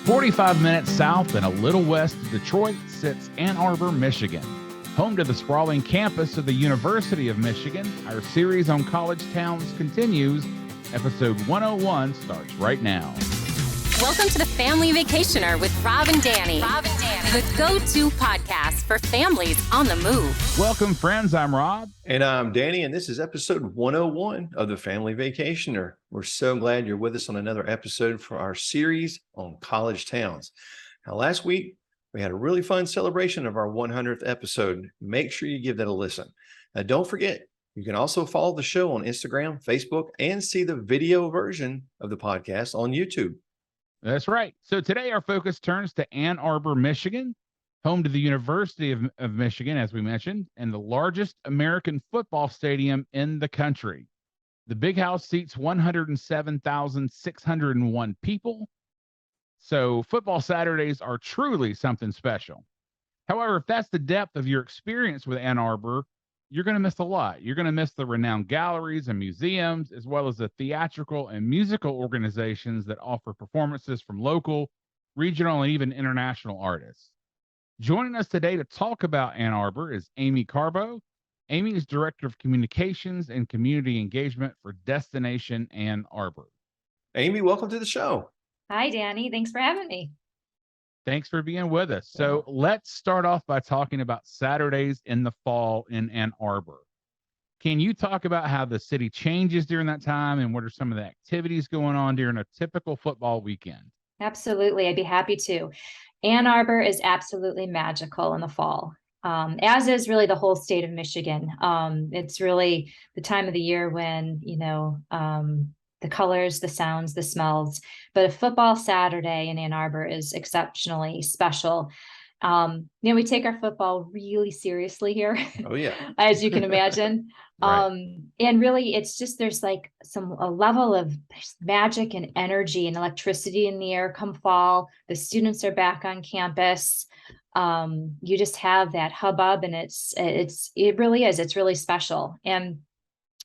45 minutes south and a little west of Detroit sits Ann Arbor, Michigan. Home to the sprawling campus of the University of Michigan, our series on college towns continues. Episode 101 starts right now. Welcome to the Family Vacationer with Rob and Danny. The go-to podcast for families on the move. Welcome, friends. I'm Rob. And I'm Danny, and this is episode 101 of the Family Vacationer. We're so glad you're with us on another episode for our series on college towns. Now, last week, we had a really fun celebration of our 100th episode. Make sure you give that a listen. Now, don't forget, you can also follow the show on Instagram, Facebook, and see the video version of the podcast on YouTube. That's right. So today our focus turns to Ann Arbor, Michigan, home to the University of Michigan, as we mentioned, and the largest American football stadium in the country. The Big House seats 107,601 people. So football Saturdays are truly something special. However, if that's the depth of your experience with Ann Arbor, you're going to miss a lot. You're going to miss the renowned galleries and museums, as well as the theatrical and musical organizations that offer performances from local, regional, and even international artists. Joining us today to talk about Ann Arbor is Amy Karbo. Amy is Director of Communications and Community Engagement for Destination Ann Arbor. Amy, welcome to the show. Hi, Danny. Thanks for having me. Thanks for being with us. So let's start off by talking about Saturdays in the fall in Ann Arbor. Can you talk about how the city changes during that time and what are some of the activities going on during a typical football weekend? Absolutely. I'd be happy to. Ann Arbor is absolutely magical in the fall, as is really the whole state of Michigan. It's really the time of the year when, the colors, the sounds, the smells. But a football Saturday in Ann Arbor is exceptionally special. We take our football really seriously here. Oh, yeah. As you can imagine. Right. And really, it's just there's like a level of magic and energy and electricity in the air come fall. The students are back on campus. You just have that hubbub, and it really is. It's really special. And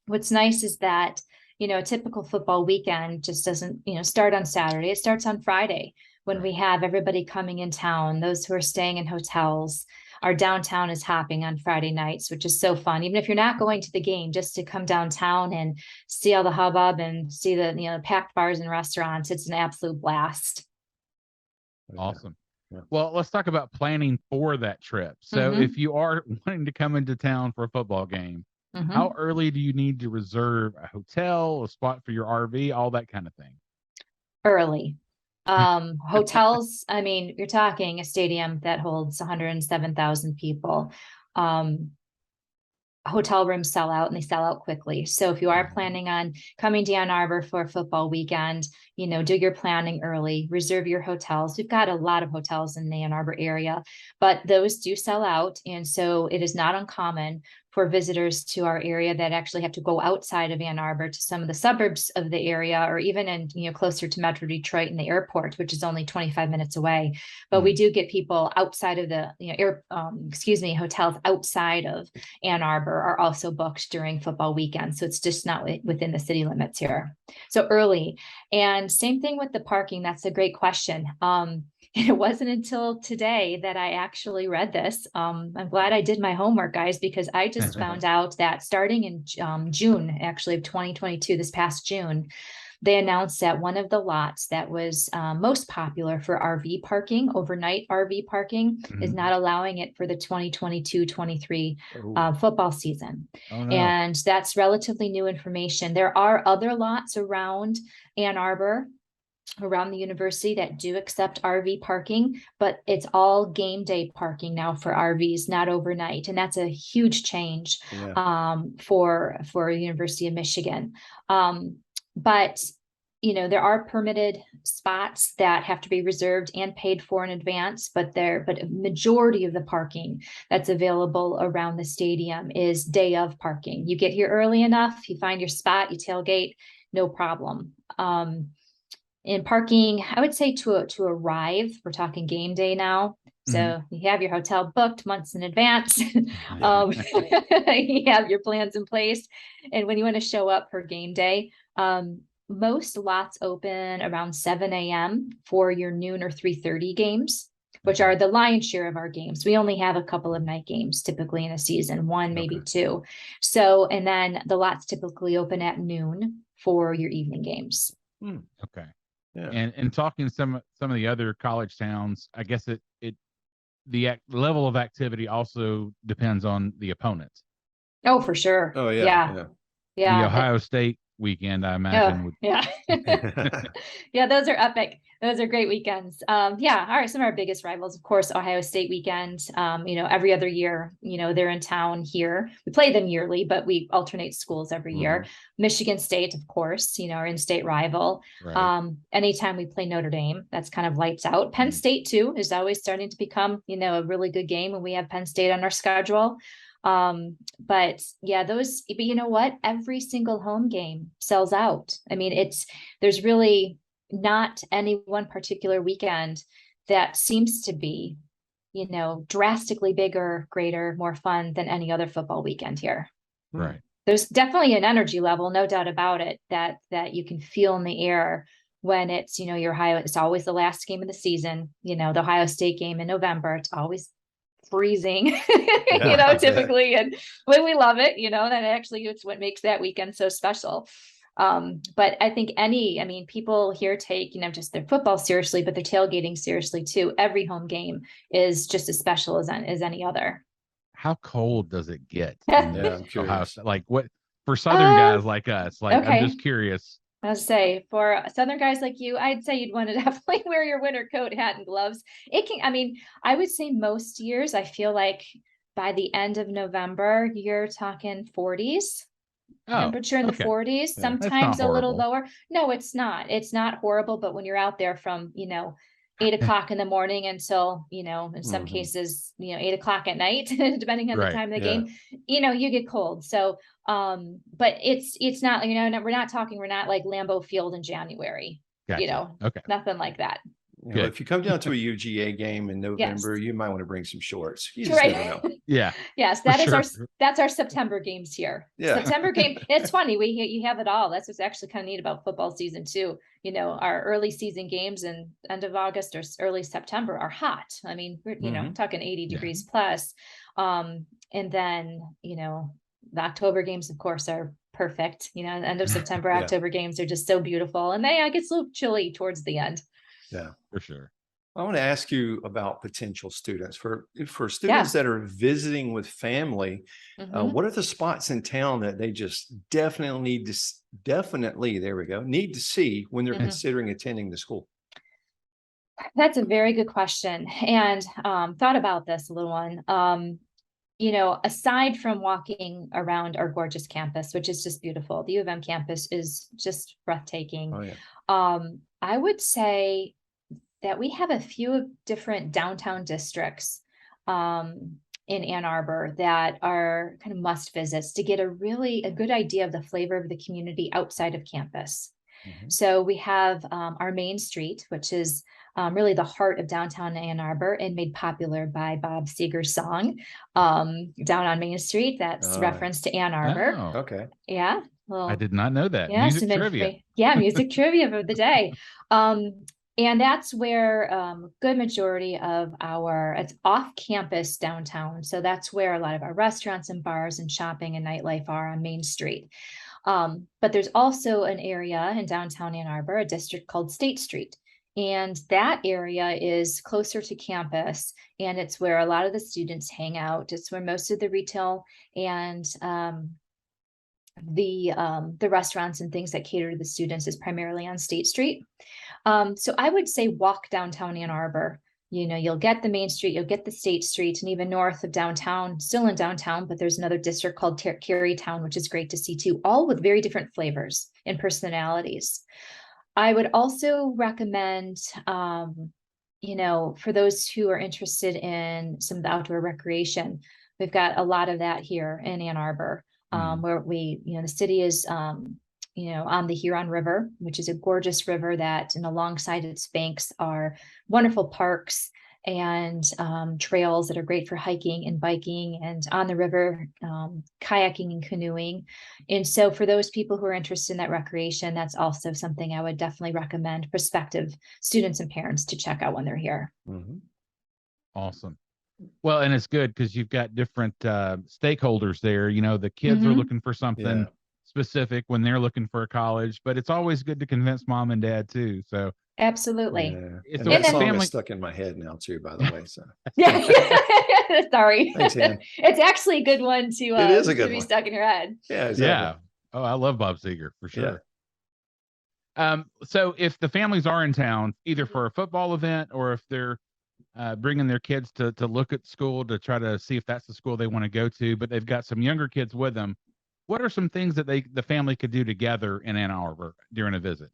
what's nice is that a typical football weekend just doesn't, start on Saturday. It starts on Friday when we have everybody coming in town, those who are staying in hotels. Our downtown is hopping on Friday nights, which is so fun. Even if you're not going to the game, just to come downtown and see all the hubbub and see the, packed bars and restaurants, it's an absolute blast. Awesome. Yeah. Well, let's talk about planning for that trip. So if you are wanting to come into town for a football game, how early do you need to reserve a hotel, a spot for your RV, all that kind of thing? Early. Hotels, you're talking a stadium that holds 107,000 people. Hotel rooms sell out, and they sell out quickly. So if you are planning on coming to Ann Arbor for a football weekend, do your planning early, reserve your hotels. We've got a lot of hotels in the Ann Arbor area, but those do sell out. And so it is not uncommon for visitors to our area that actually have to go outside of Ann Arbor to some of the suburbs of the area, or even in, closer to Metro Detroit and the airport, which is only 25 minutes away. But we do get people outside of the, hotels outside of Ann Arbor are also booked during football weekend. So it's just not within the city limits here. So early. And same thing with the parking. That's a great question. It wasn't until today that I actually read this. I'm glad I did my homework, guys, because I just found out that starting in June, actually, of 2022, this past June, they announced that one of the lots that was most popular for RV parking, overnight RV parking, is not allowing it for the 2022-23 football season. Oh, no. And that's relatively new information. There are other lots around Ann Arbor, around the university, that do accept RV parking, but it's all game day parking now for RVs, not overnight. And that's a huge change for University of Michigan. But there are permitted spots that have to be reserved and paid for in advance, but a majority of the parking that's available around the stadium is day of parking. You get here early enough, you find your spot, you tailgate, no problem. In parking, I would say to arrive, we're talking game day now. So you have your hotel booked months in advance. You have your plans in place. And when you want to show up for game day, most lots open around 7 a.m. for your noon or 3:30 games, which are the lion's share of our games. We only have a couple of night games typically in a season, one, maybe two. So, and then the lots typically open at noon for your evening games. Okay. Yeah. And talking to some of the other college towns, I guess the level of activity also depends on the opponents. Oh, for sure. Oh, Yeah. The Ohio State weekend, I imagine. Would... Yeah. Yeah, those are epic. Those are great weekends. Yeah, all right. Some of our biggest rivals, of course, Ohio State weekend. Every other year, they're in town here. We play them yearly, but we alternate schools every year. Michigan State, of course, our in-state rival. Right. Anytime we play Notre Dame, that's kind of lights out. Penn State too is always starting to become, a really good game when we have Penn State on our schedule. But you know what? Every single home game sells out. I mean, there's really not any one particular weekend that seems to be, drastically bigger, greater, more fun than any other football weekend here. Right. There's definitely an energy level, no doubt about it, that you can feel in the air when it's, it's always the last game of the season, the Ohio State game in November. It's always freezing, typically. And when we love it, that actually it's what makes that weekend so special. But I think people here take, just their football seriously, but their tailgating seriously too. Every home game is just as special as any other. How cold does it get? I'm curious. Like what for Southern guys like us? Like, okay. I'm just curious. I'll say for Southern guys like you, I'd say you'd want to definitely wear your winter coat, hat, and gloves. I would say most years, I feel like by the end of November, you're talking 40s. Temperature in the 40s, sometimes a little lower. No, it's not. It's not horrible. But when you're out there from, 8 o'clock in the morning until, in some cases, 8 o'clock at night, depending on the time of the game, you get cold. So, but it's not, we're not like Lambeau Field in January, nothing like that. If you come down to a UGA game in November, you might want to bring some shorts. You just never know. Yes, that's our September games here. September game. It's funny. You have it all. That's what's actually kind of neat about football season too. Our early season games in end of August or early September are hot. I mean, we're talking 80 degrees plus. And then, the October games, of course, are perfect. End of September, October games are just so beautiful. And it gets a little chilly towards the end. Yeah, for sure. I want to ask you about potential students for students that are visiting with family. What are the spots in town that they just definitely need to see when they're considering attending the school? That's a very good question, and thought about this a little one. Aside from walking around our gorgeous campus, which is just beautiful, the U of M campus is just breathtaking. Oh, yeah. I would say that we have a few different downtown districts in Ann Arbor that are kind of must visits to get a good idea of the flavor of the community outside of campus. So we have our Main Street, which is really the heart of downtown Ann Arbor and made popular by Bob Seger's song, Down on Main Street. That's reference to Ann Arbor. Oh, okay. Yeah. Well, I did not know that. Yeah, music trivia. Music trivia for the day. And that's where a good majority of it's off campus downtown. So that's where a lot of our restaurants and bars and shopping and nightlife are on Main Street. But there's also an area in downtown Ann Arbor, a district called State Street. And that area is closer to campus, and it's where a lot of the students hang out. It's where most of the retail and the restaurants and things that cater to the students is primarily on State Street. So I would say walk downtown Ann Arbor. You'll get the Main Street, you'll get the State Street, and even north of downtown, still in downtown, but there's another district called Carytown, which is great to see too, all with very different flavors and personalities. I would also recommend, for those who are interested in some of the outdoor recreation, we've got a lot of that here in Ann Arbor, where the city is, on the Huron River, which is a gorgeous river and alongside its banks are wonderful parks and trails that are great for hiking and biking, and on the river, kayaking and canoeing. And so for those people who are interested in that recreation, that's also something I would definitely recommend prospective students and parents to check out when they're here. Mhm. Awesome. Well, and it's good because you've got different stakeholders there. You know, the kids are Mhm. looking for something Yeah. specific when they're looking for a college, but it's always good to convince mom and dad too. So Absolutely. Yeah. It's And a- that the song family- is stuck in my head now too, by the way. So Yeah. Sorry. Thanks, Ann. It's actually a good one to It is a to good be one. stuck in your head. yeah, exactly. Yeah. Oh, I love Bob Seger for Yeah. sure. So if the families are in town, either for a football event or if they're bringing their kids to look at school to try to see if that's the school they want to go to, but they've got some younger kids with them, what are some things that the family could do together in Ann Arbor during a visit?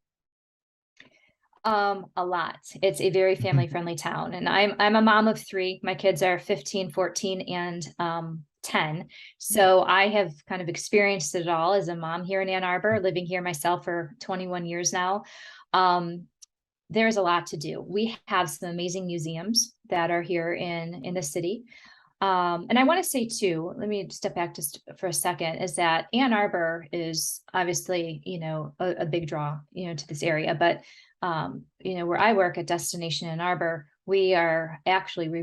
A lot. It's a very family friendly town, and I'm a mom of three. My kids are 15, 14, and 10. So I have kind of experienced it all as a mom here in Ann Arbor, living here myself for 21 years now. There's a lot to do. We have some amazing museums that are here in the city. And I want to say too, let me step back just for a second, is that Ann Arbor is obviously, a big draw, to this area, but where I work at Destination Ann Arbor, we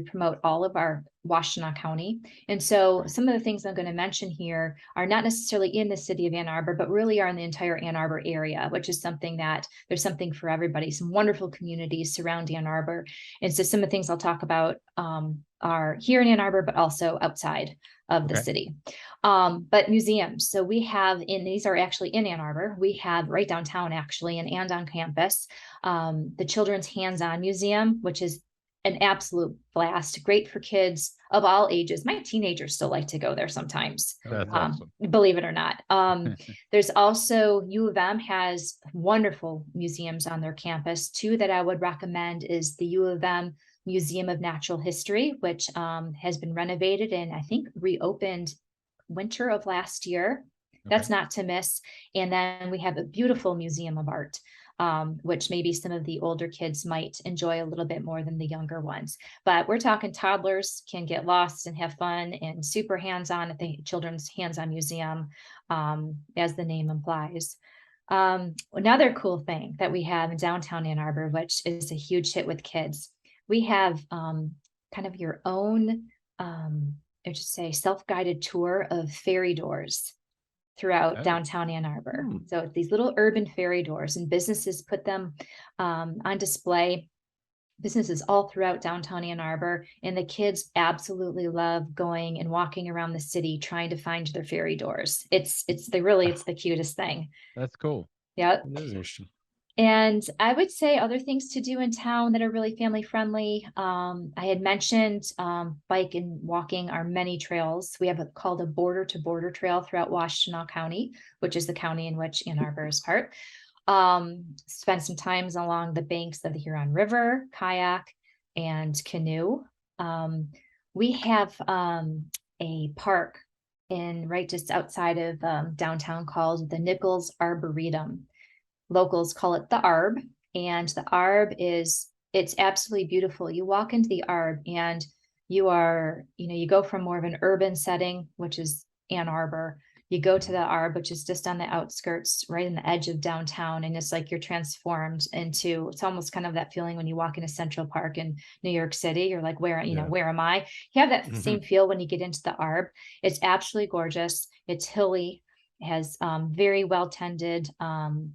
promote all of our Washtenaw County. And so some of the things I'm going to mention here are not necessarily in the city of Ann Arbor, but really are in the entire Ann Arbor area, which is something that there's something for everybody. Some wonderful communities surround Ann Arbor. And so some of the things I'll talk about are here in Ann Arbor, but also outside of the city. But museums. So we have these are actually in Ann Arbor. We have right downtown actually and on campus, the Children's Hands-On Museum, which is an absolute blast, great for kids of all ages. My teenagers still like to go there sometimes. That's awesome. Believe it or not. There's also U of M has wonderful museums on their campus. Two that I would recommend is the U of M Museum of Natural History, which has been renovated and I think reopened winter of last year. That's not to miss. And then we have a beautiful Museum of Art, which maybe some of the older kids might enjoy a little bit more than the younger ones. But we're talking toddlers can get lost and have fun and super hands-on at the Children's Hands-On Museum, as the name implies. Another cool thing that we have in downtown Ann Arbor, which is a huge hit with kids, we have kind of your own, I should say, self-guided tour of ferry doors throughout downtown Ann Arbor. So it's these little urban ferry doors, and businesses put them on display. Businesses all throughout downtown Ann Arbor, and the kids absolutely love going and walking around the city trying to find their ferry doors. It's the cutest thing. That's cool. Yeah. That is interesting. And I would say other things to do in town that are really family friendly. I had mentioned bike and walking are many trails. We have called a border to border trail throughout Washtenaw County, which is the county in which Ann Arbor is part. Spend some times along the banks of the Huron River, kayak and canoe. We have a park right just outside of downtown called the Nichols Arboretum. Locals call it the Arb, and the Arb it's absolutely beautiful. You walk into the Arb and you go from more of an urban setting, which is Ann Arbor. You go to the Arb, which is just on the outskirts, right in the edge of downtown. And it's like you're transformed it's almost kind of that feeling when you walk into Central Park in New York City. You're like, where am I? You have that same feel when you get into the Arb. It's absolutely gorgeous. It's hilly. Has very well tended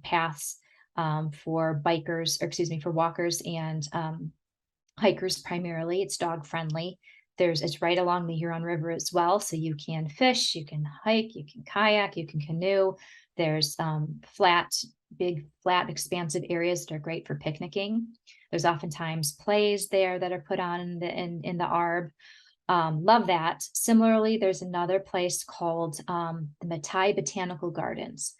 paths for for walkers and hikers primarily. It's dog friendly. It's right along the Huron River as well. So you can fish, you can hike, you can kayak, you can canoe. There's big, flat, expansive areas that are great for picnicking. There's oftentimes plays there that are put on in the Arb. Love that. Similarly, there's another place called the Matai Botanical Gardens.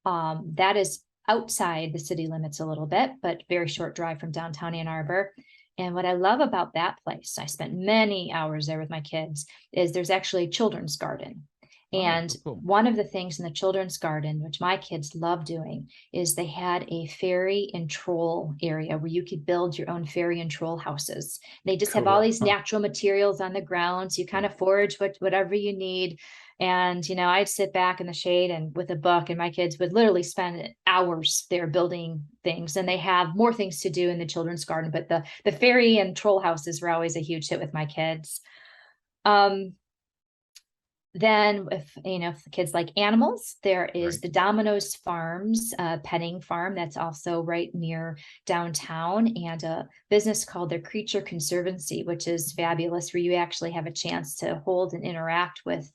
That is outside the city limits a little bit, but very short drive from downtown Ann Arbor. And what I love about that place, I spent many hours there with my kids, is there's actually a children's garden. And cool. one of the things in the children's garden, which my kids love doing, is they had a fairy and troll area where you could build your own fairy and troll houses. They just have all Cool. these natural materials on the ground. So you kind of forage whatever you need. And, I'd sit back in the shade and with a book, and my kids would literally spend hours there building things. And they have more things to do in the children's garden, but the fairy and troll houses were always a huge hit with my kids. Then if the kids like animals, there is the Domino's Farms petting farm that's also right near downtown, and a business called the Creature Conservancy, which is fabulous, where you actually have a chance to hold and interact with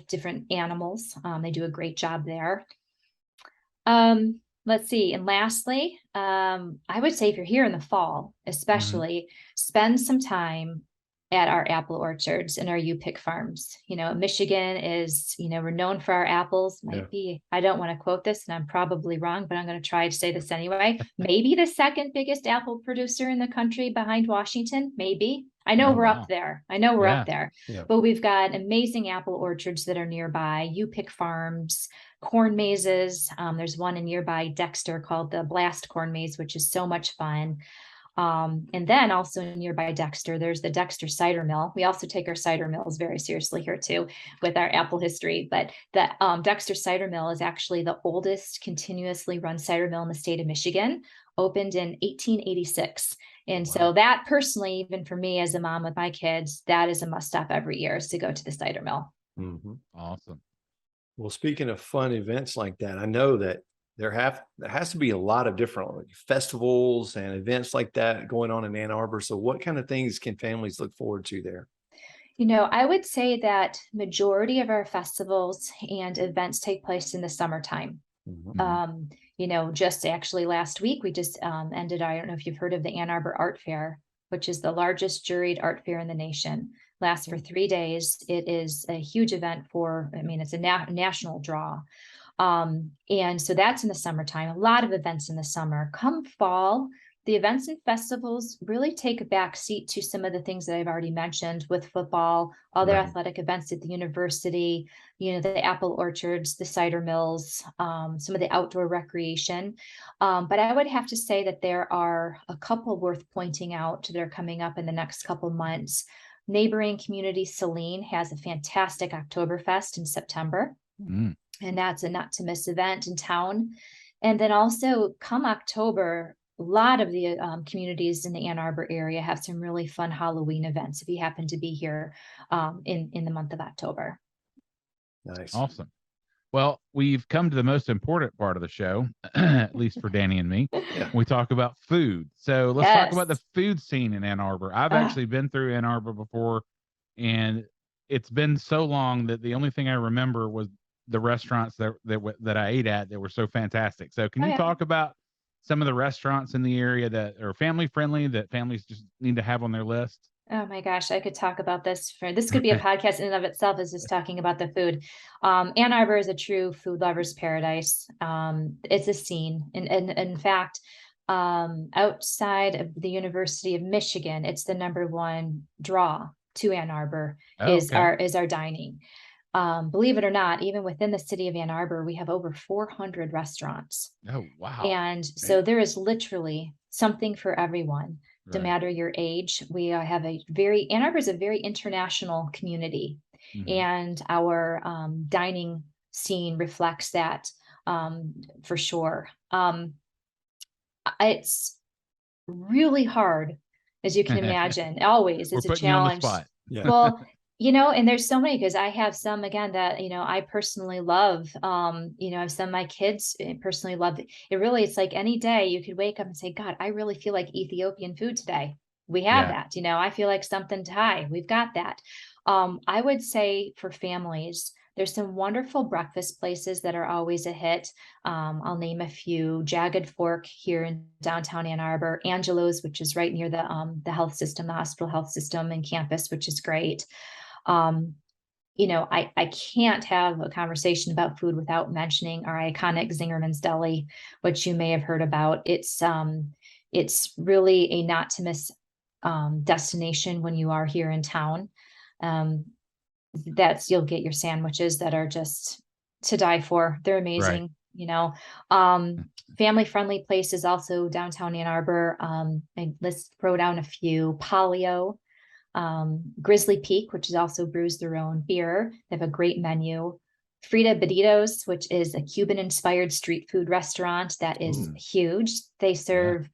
different animals. They do a great job there. Let's see. And lastly, I would say if you're here in the fall, especially, spend some time at our apple orchards and our U-pick farms. Michigan is, we're known for our apples. I don't want to quote this and I'm probably wrong, but I'm going to try to say this anyway. Maybe the second biggest apple producer in the country behind Washington. Maybe. I know we're up there. Up there, but we've got amazing apple orchards that are nearby, U-pick farms, corn mazes. There's one in nearby Dexter called the Blast Corn Maze, which is so much fun. And then also nearby Dexter, there's the Dexter Cider Mill. We also take our cider mills very seriously here too with our apple history. But the Dexter Cider Mill is actually the oldest continuously run cider mill in the state of Michigan, opened in 1886. And so that personally, even for me as a mom with my kids, that is a must stop every year, is to go to the cider mill. Awesome. Well, speaking of fun events like that, I know that there has to be a lot of different festivals and events like that going on in Ann Arbor. So what kind of things can families look forward to there? I would say that majority of our festivals and events take place in the summertime. Just actually last week, we just ended, I don't know if you've heard of the Ann Arbor Art Fair, which is the largest juried art fair in the nation. Lasts for 3 days. It is a huge event it's a national draw. And so that's in the summertime, a lot of events in the summer. Come fall, the events and festivals really take a back seat to some of the things that I've already mentioned with football, other athletic events at the university, the apple orchards, the cider mills, some of the outdoor recreation. But I would have to say that there are a couple worth pointing out that are coming up in the next couple months. Neighboring community Saline has a fantastic Oktoberfest in September. And that's a not to miss event in town. And then also come October, a lot of the communities in the Ann Arbor area have some really fun Halloween events if you happen to be here in the month of October. Nice. Awesome. Well, we've come to the most important part of the show, at least for Danny and me. We talk about food. So let's talk about the food scene in Ann Arbor. I've actually been through Ann Arbor before, and it's been so long that the only thing I remember was the restaurants that I ate at that were so fantastic. So can you talk about some of the restaurants in the area that are family friendly that families just need to have on their list? Oh my gosh, I could talk about this could be a podcast in and of itself, is just talking about the food. Ann Arbor is a true food lover's paradise. It's a scene. And in fact, outside of the University of Michigan, it's the #1 draw to Ann Arbor is our dining. Believe it or not, even within the city of Ann Arbor, we have over 400 restaurants. Oh, wow. And so there is literally something for everyone, no matter your age. We have Ann Arbor is a very international community, and our dining scene reflects that for sure. It's really hard, as you can imagine. Always is a challenge. Well, and there's so many, because I have some, again, that, I personally love, I have some of my kids personally love it. It's like any day you could wake up and say, God, I really feel like Ethiopian food today. We have that, I feel like something Thai. We've got that. I would say for families, there's some wonderful breakfast places that are always a hit. I'll name a few: Jagged Fork here in downtown Ann Arbor, Angelo's, which is right near the health system, the hospital health system and campus, which is great. I can't have a conversation about food without mentioning our iconic Zingerman's Deli, which you may have heard about. It's really a not to miss destination when you are here in town. you'll get your sandwiches that are just to die for. They're amazing. Family friendly places also downtown Ann Arbor. Let's throw down a few. Polio, Grizzly Peak, which is also brews their own beer. They have a great menu. Frida Beditos, which is a Cuban inspired street food restaurant that is huge. They serve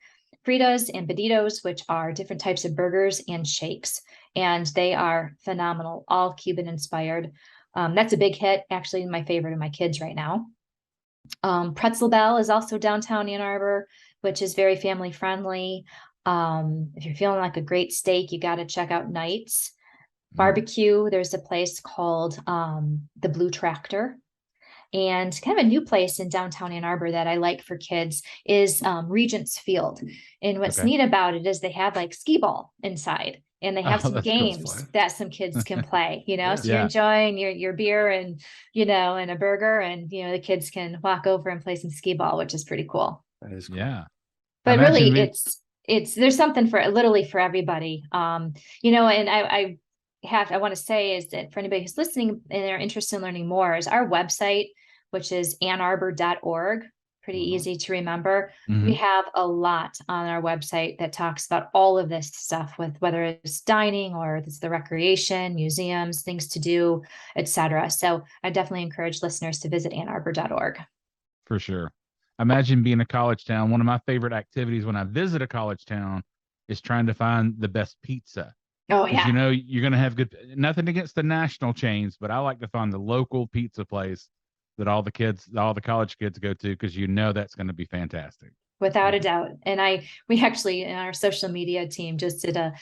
Fritas and Beditos, which are different types of burgers and shakes, and they are phenomenal, all Cuban inspired. That's a big hit, actually my favorite of my kids right now. Pretzel Bell is also downtown Ann Arbor, which is very family friendly. If you're feeling like a great steak, you got to check out Knights. Barbecue, there's a place called the Blue Tractor. And kind of a new place in downtown Ann Arbor that I like for kids is Regent's Field. And what's neat about it is they have like skee ball inside, and they have some games that some kids can play, so you're enjoying your beer and, and a burger, and, the kids can walk over and play some skee ball, which is pretty cool. That is cool. Yeah. But really there's something for literally for everybody. And I want to say is that for anybody who's listening and they're interested in learning more, is our website, which is annarbor.org. Pretty easy to remember. We have a lot on our website that talks about all of this stuff, with whether it's dining or it's the recreation, museums, things to do, etc. So I definitely encourage listeners to visit annarbor.org. For sure. Imagine being a college town. One of my favorite activities when I visit a college town is trying to find the best pizza. Oh, yeah. You're going to have nothing against the national chains, but I like to find the local pizza place that all the college kids go to, because that's going to be fantastic. Without a doubt. And we actually, in our social media team, just did a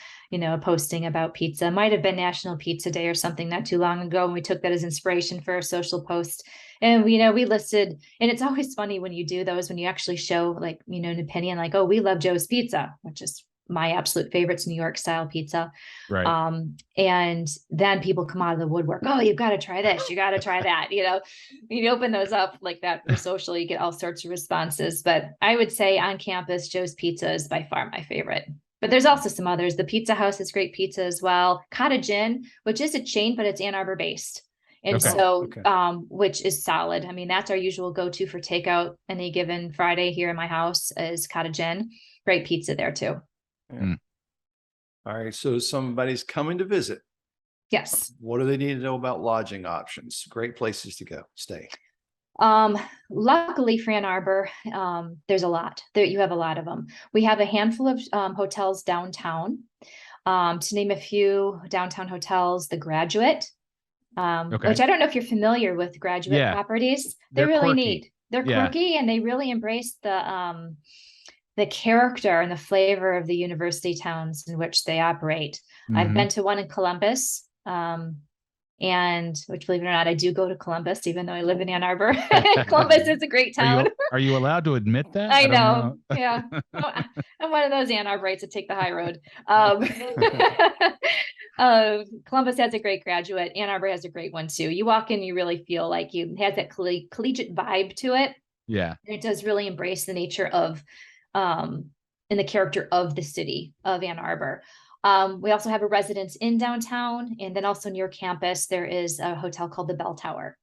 posting about pizza. Might have been National Pizza Day or something not too long ago. And we took that as inspiration for our social post. And we listed, and it's always funny when you do those, when you actually show like, an opinion, like, oh, we love Joe's Pizza, which is my absolute favorites, New York style pizza. Right. And then people come out of the woodwork. Oh, you've got to try this. You got to try that. You open those up like that for social, you get all sorts of responses. But I would say on campus, Joe's Pizza is by far my favorite. But there's also some others. The Pizza House is great pizza as well. Cottage Inn, which is a chain, but it's Ann Arbor based. And which is solid. I mean, that's our usual go-to for takeout any given Friday here in my house is Cottage Inn. Great pizza there too. Yeah. All right. So somebody's coming to visit. Yes. What do they need to know about lodging options? Great places to go stay. Luckily for Ann Arbor, there's a lot there. You have a lot of them. We have a handful of hotels downtown. To name a few downtown hotels, the Graduate, which I don't know if you're familiar with Graduate properties. They're really quirky. Neat. They're quirky, and they really embrace the character and the flavor of the university towns in which they operate. I've been to one in Columbus, and which, believe it or not, I do go to Columbus, even though I live in Ann Arbor. Columbus is a great town. Are you allowed to admit that? I know. Yeah. I'm one of those Ann Arborites that take the high road. Columbus has a great Graduate. Ann Arbor has a great one too. You walk in, you really feel like it has that collegiate vibe to it. Yeah. And it does really embrace the nature of and the character of the city of Ann Arbor. We also have a residence in downtown, and then also near campus, there is a hotel called the Bell Tower.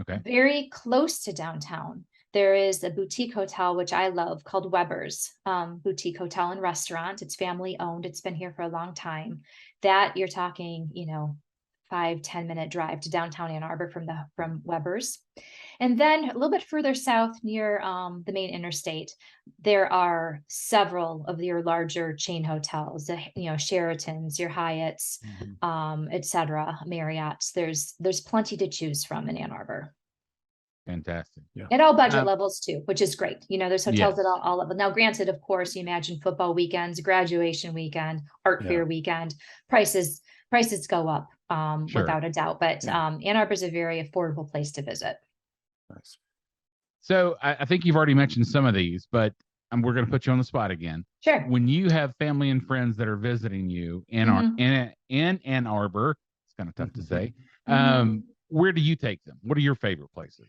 Okay. Very close to downtown, there is a boutique hotel, which I love, called Weber's Boutique Hotel and Restaurant. It's family owned. It's been here for a long time. That you're talking, 5-10 minute drive to downtown Ann Arbor from Weber's. And then a little bit further south near the main interstate, there are several of your larger chain hotels, Sheraton's, your Hyatt's, etc., Marriott's. There's plenty to choose from in Ann Arbor. Fantastic. Yeah. At all budget levels too, which is great. There's hotels at all levels. Now, granted, of course, you imagine football weekends, graduation weekend, art fair weekend, prices go up without a doubt. But Ann Arbor is a very affordable place to visit. Nice. So I think you've already mentioned some of these, but we're going to put you on the spot again. Sure. When you have family and friends that are visiting you in Ann Arbor, it's kind of tough to say. Where do you take them? What are your favorite places?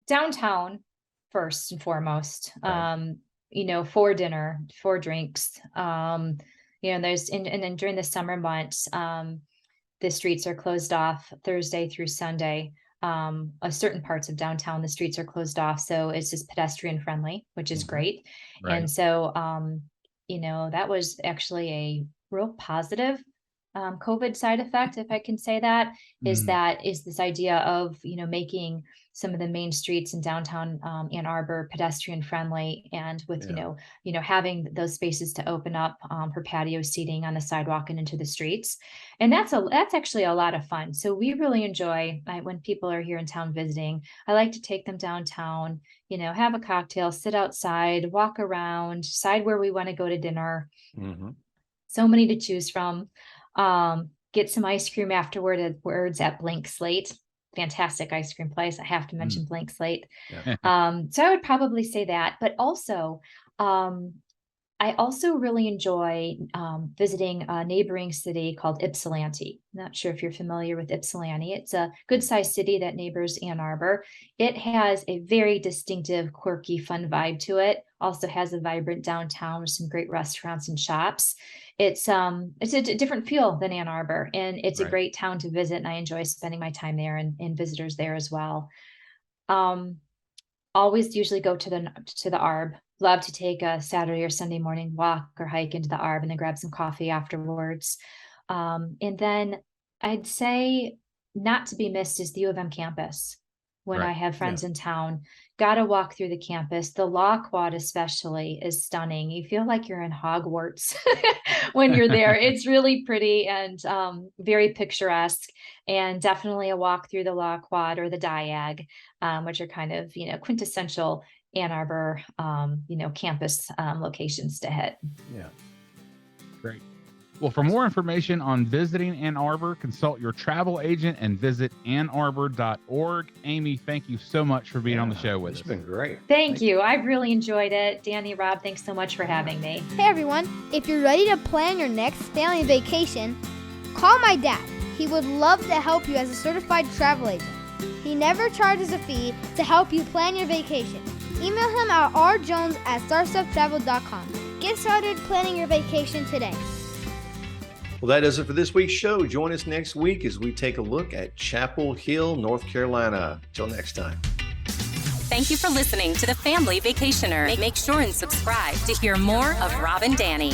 Downtown, first and foremost. For dinner, for drinks. there's, and then during the summer months, the streets are closed off Thursday through Sunday. Certain parts of downtown, the streets are closed off. So it's just pedestrian friendly, which is great. Right. And so, that was actually a real positive COVID side effect, if I can say that, is this idea of, making some of the main streets in downtown Ann Arbor pedestrian friendly, and with, having those spaces to open up for patio seating on the sidewalk and into the streets. And that's actually a lot of fun. So we really enjoy when people are here in town visiting. I like to take them downtown, have a cocktail, sit outside, walk around, decide where we want to go to dinner. So many to choose from. Get some ice cream afterwards at Blank Slate. Fantastic ice cream place. I have to mention Blank Slate. Yeah. So I would probably say that, but also, I also really enjoy visiting a neighboring city called Ypsilanti. Not sure if you're familiar with Ypsilanti. It's a good-sized city that neighbors Ann Arbor. It has a very distinctive, quirky, fun vibe to it. Also has a vibrant downtown with some great restaurants and shops. It's a different feel than Ann Arbor, and it's a great town to visit, and I enjoy spending my time there and visitors there as well. Always usually go to the Arb. Love to take a Saturday or Sunday morning walk or hike into the Arb and then grab some coffee afterwards. And then I'd say not to be missed is the U of M campus. When I have friends in town, got to walk through the campus. The Law Quad especially is stunning. You feel like you're in Hogwarts when you're there. It's really pretty and very picturesque, and definitely a walk through the Law Quad or the Diag, which are kind of, quintessential Ann Arbor, campus locations to hit. Yeah. Great. Well, for more information on visiting Ann Arbor, consult your travel agent and visit annarbor.org. Amy, thank you so much for being on the show with us. It's been great. Thank you. I've really enjoyed it. Danny, Rob, thanks so much for having me. Hey everyone, if you're ready to plan your next family vacation, call my dad. He would love to help you as a certified travel agent. He never charges a fee to help you plan your vacation. Email him at rjones@starstufftravel.com. Get started planning your vacation today. Well, that does it for this week's show. Join us next week as we take a look at Chapel Hill, North Carolina. Till next time. Thank you for listening to The Family Vacationer. Make sure and subscribe to hear more of Rob and Danny.